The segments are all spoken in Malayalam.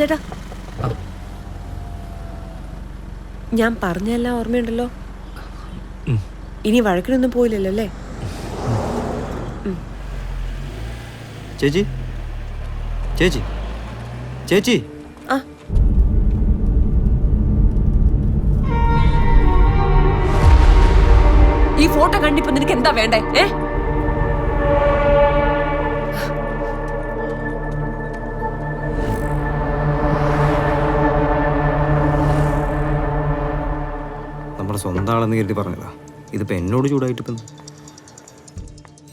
ചേട്ടാ, ഞാൻ പറഞ്ഞെല്ലാം ഓർമ്മയുണ്ടല്ലോ. ഇനി വഴക്കിനൊന്നും പോയില്ലല്ലോ അല്ലേ? ചേച്ചി ചേച്ചി ചേച്ചി ആ ഈ ഫോട്ടോ കണ്ടിപ്പോ നിനക്ക് എന്താ വേണ്ടേ? നമ്മുടെ സ്വന്തം ആളെന്ന് കരുതി പറഞ്ഞതാ. ഇതിപ്പോ എന്നോട് ചൂടായിട്ട് ഇപ്പം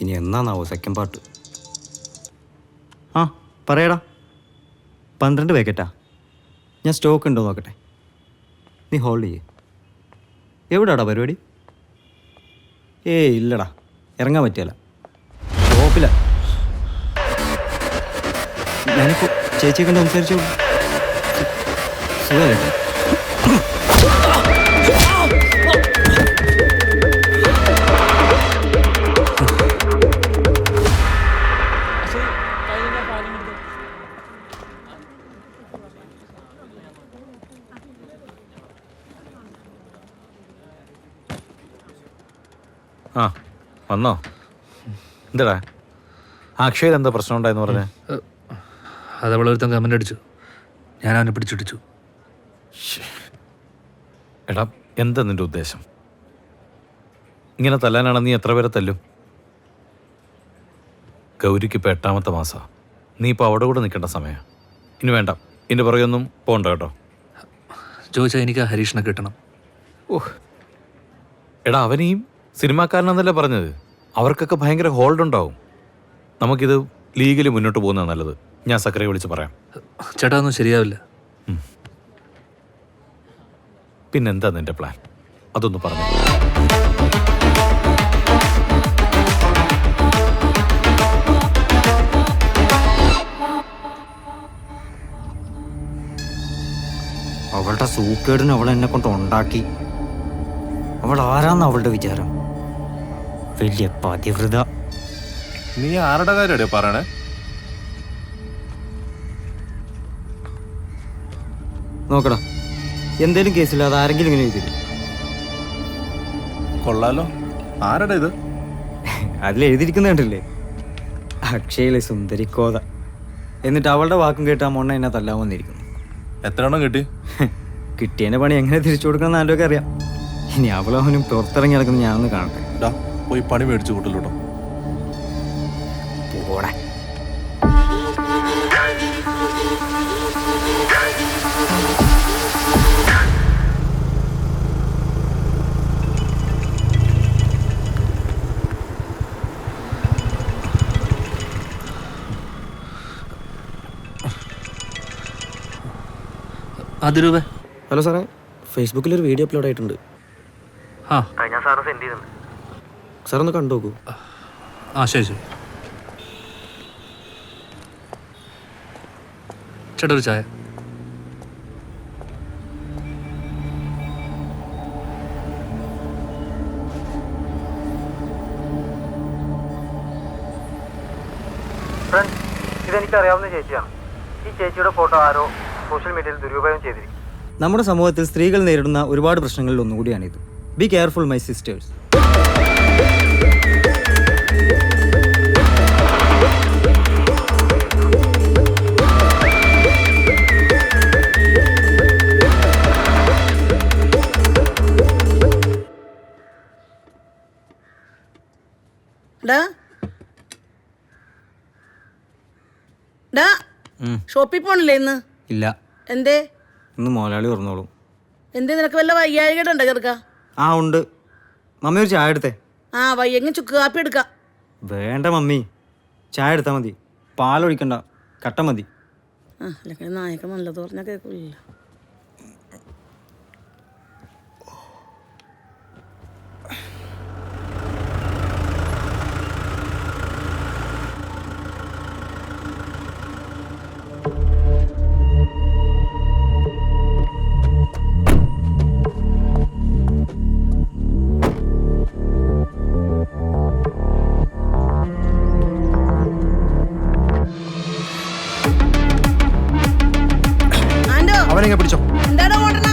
ഇനി എന്നാന്നാവോ സെക്കൻഡ് പാർട്ട്? ആ പറയടാ. 12 പാക്കറ്റാ. ഞാൻ സ്റ്റോക്ക് ഉണ്ടോ നോക്കട്ടെ. നീ ഹോൾഡ് ചെയ്യേ. എവിടാടാ പരിപാടി? ഇല്ലടാ, ഇറങ്ങാൻ പറ്റിയല്ല. ഷോപ്പില. ഞാനിപ്പോൾ ചേച്ചിയെ കണ്ട് സംസാരിച്ചോളൂ. സുഖമല്ലേ? ആ വന്നോ? എന്താടാ അക്ഷയിൽ എന്താ പ്രശ്നം ഉണ്ടായെന്ന് പറഞ്ഞേ? അത് അവളൊരുത്തൻ കമൻ്റ് അടിച്ചു, ഞാൻ അവനെ പിടിച്ചിടിച്ചു. എടാ എന്താ നിന്റെ ഉദ്ദേശം? ഇങ്ങനെ തല്ലാനാണ് നീ എത്ര പേരെ തല്ലും? ഗൗരിക്ക് ഇപ്പോൾ 8ാമത്തെ മാസമാണ്. നീ ഇപ്പോൾ അവിടെ കൂടെ നിൽക്കേണ്ട സമയം. ഇനി വേണ്ട, ഇതിൻ്റെ പുറകെയൊന്നും പോകണ്ട കേട്ടോ. ചോദിച്ചാൽ എനിക്ക് ആ ഹരീഷിനെ കിട്ടണം. ഓഹ് എടാ, അവനെയും സിനിമാക്കാരനെന്നല്ലേ പറഞ്ഞത്? അവർക്കൊക്കെ ഭയങ്കര ഹോൾഡ് ഉണ്ടാവും. നമുക്കിത് ലീഗലി മുന്നോട്ട് പോകുന്നതാണ് നല്ലത്. ഞാൻ സക്കറിയെ വിളിച്ച് പറയാം. ചേട്ടാ ഒന്നും ശരിയാവില്ല. പിന്നെന്താ നിന്റെ പ്ലാൻ? അതൊന്ന് പറഞ്ഞു. അവളുടെ സൂക്കേടിന് അവൾ എന്നെ കൊണ്ട് ഉണ്ടാക്കി. അവൾ ആരാന്ന് അവളുടെ വിചാരം? വലിയ പതിവ്രത. നീ ആരുടെ കാര്യമാണ് പറയണേ? നോക്കടാ, എന്തേലും കേസില്ല അത് ആരെങ്കിലും ഇങ്ങനെ എഴുതി. കൊള്ളാലോ. ആരുടെ ഇത്? അതിലെഴുതിയിരിക്കുന്ന കണ്ടില്ലേ? അക്ഷയിലെ സുന്ദരിക്കോത. എന്നിട്ട് അവളുടെ വാക്കും കേട്ട് ആ മൊണ്ണ എന്നെ തല്ലാൻ വന്നിരിക്കുന്നു. എത്ര എണ്ണം കിട്ടി? കിട്ടിയതിൻ്റെ പണി എങ്ങനെ തിരിച്ചു കൊടുക്കണം ആരൊക്കെ അറിയാം. ഇനി അവളവനും പുറത്തിറങ്ങി നടക്കുന്ന ഞാനൊന്ന് കാണട്ടെ. പോയി പണി മേടിച്ചു കൂട്ടല്ലോ. പോടെ. അതിരൂപ. ഹലോ സാറേ, ഫേസ്ബുക്കിലൊരു വീഡിയോ അപ്ലോഡ് ആയിട്ടുണ്ട്. ആ ഞാൻ സാറ് സെൻഡ് ചെയ്തിട്ടുണ്ട്. സാറൊന്ന് കണ്ടു നോക്കൂ. ആ ശരി ശരി. ചേട്ടാ ഒരു ചായ. ഫ്രണ്ട്, ഇതെനിക്കറിയാവുന്ന ചേച്ചിയാണ്. ഈ ചേച്ചിയുടെ ഫോട്ടോ ആരോ സോഷ്യൽ മീഡിയയിൽ ദുരുപയോഗം ചെയ്തിരിക്കും. നമ്മുടെ സമൂഹത്തിൽ സ്ത്രീകൾ നേരിടുന്ന ഒരുപാട് പ്രശ്നങ്ങളിൽ ഒന്നുകൂടിയാണിത്. Be careful my sisters. ഷോപ്പിൽ പോണില്ലേ ഇന്ന്? ഇല്ല. എന്തേ? ഇന്ന് മോലാളി പറഞ്ഞോളൂ. എന്തേ, നിനക്ക് വല്ല വയ്യാഴികടുണ്ടോ ചെറുക്ക? ആ ഉണ്ട്. മമ്മി ഒരു ചായ എടുത്തേ. ആ വയ്യെങ്കിൽ ചുക്ക് കാപ്പി എടുക്കാം. വേണ്ട മമ്മി, ചായ എടുത്താൽ മതി. പാലൊഴിക്കണ്ട, കട്ട മതി. ആ അല്ലെങ്കിൽ നായක നല്ലത് പറഞ്ഞാൽ കേൾക്കില്ല. അവനെ പിടിച്ചോ. എന്താടാ ഓടണ?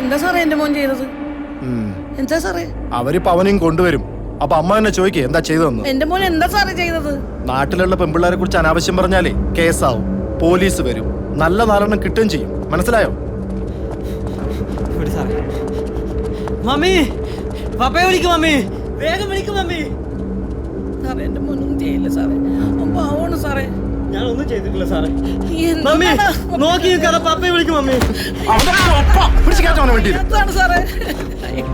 എന്താ സാറേ എന്റെ മോൻ ചെയ്തത്? എന്താ സാറേ? അവരിപ്പോ അവനെയും കൊണ്ടുവരും. അപ്പൊ അമ്മ എന്നെ ചോദിക്കേ എന്താ ചെയ്തതെന്ന്. എന്റെ മോൻ എന്താ സാറേ ചെയ്തത്? നാട്ടിലുള്ള പെമ്പിള്ളേരെ കുറിച്ച് അനാവശ്യം പറഞ്ഞാലേ കേസാവും, പോലീസ് വരും, നല്ല നാലെണ്ണം കിട്ടുകയും ചെയ്യും. മനസ്സിലായോ? മമ്മി, പപ്പയെ വിളിക്കും മമ്മി, വേഗം വിളിക്കും മമ്മി. സാറേ എന്റെ മോനൊന്നും ചെയ്യില്ല സാറേ, പാവമാണ് സാറേ. ഞാൻ ഒന്നും ചെയ്തിട്ടില്ല സാറേ. എന്താണ് മമ്മി നോക്കി നിൽക്കാതെ പപ്പയെ വിളിക്കും മമ്മി. എന്താണ് സാറേ? അയ്യോ,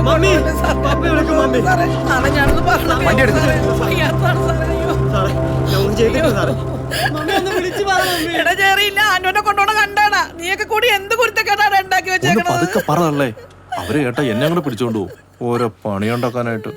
മമ്മി, കൊണ്ടുവരല്ലേ സാറേ? പപ്പയെ വിളിക്കും മമ്മി. സാറേ, നാളെ ഞാനൊന്ന് പറഞ്ഞു. വണ്ടി എടുക്ക്. അയ്യാത്താണ് സാറേ. അയ്യോ സാറേ ഞാൻ ഒന്നും ചെയ്തിട്ടില്ല സാറേ. മമ്മി ഒന്ന് വിളിച്ചു പറ മമ്മി. എടാ ചേറിയില്ല, അനുവിനെ കൊണ്ടോണ കണ്ടാടാ. നീയൊക്കെ കൂടി എന്ത് കുരുത്തക്കേടാണ് ഉണ്ടാക്കി ഒന്ന് വെച്ചേക്കണത്? പതുക്കെ പറയല്ലേ, അവര് കേട്ടാ എന്നെ കൂടെ പിടിച്ചോണ്ട് പോകും ഓരോ പണിയുണ്ടാക്കാനായിട്ട്.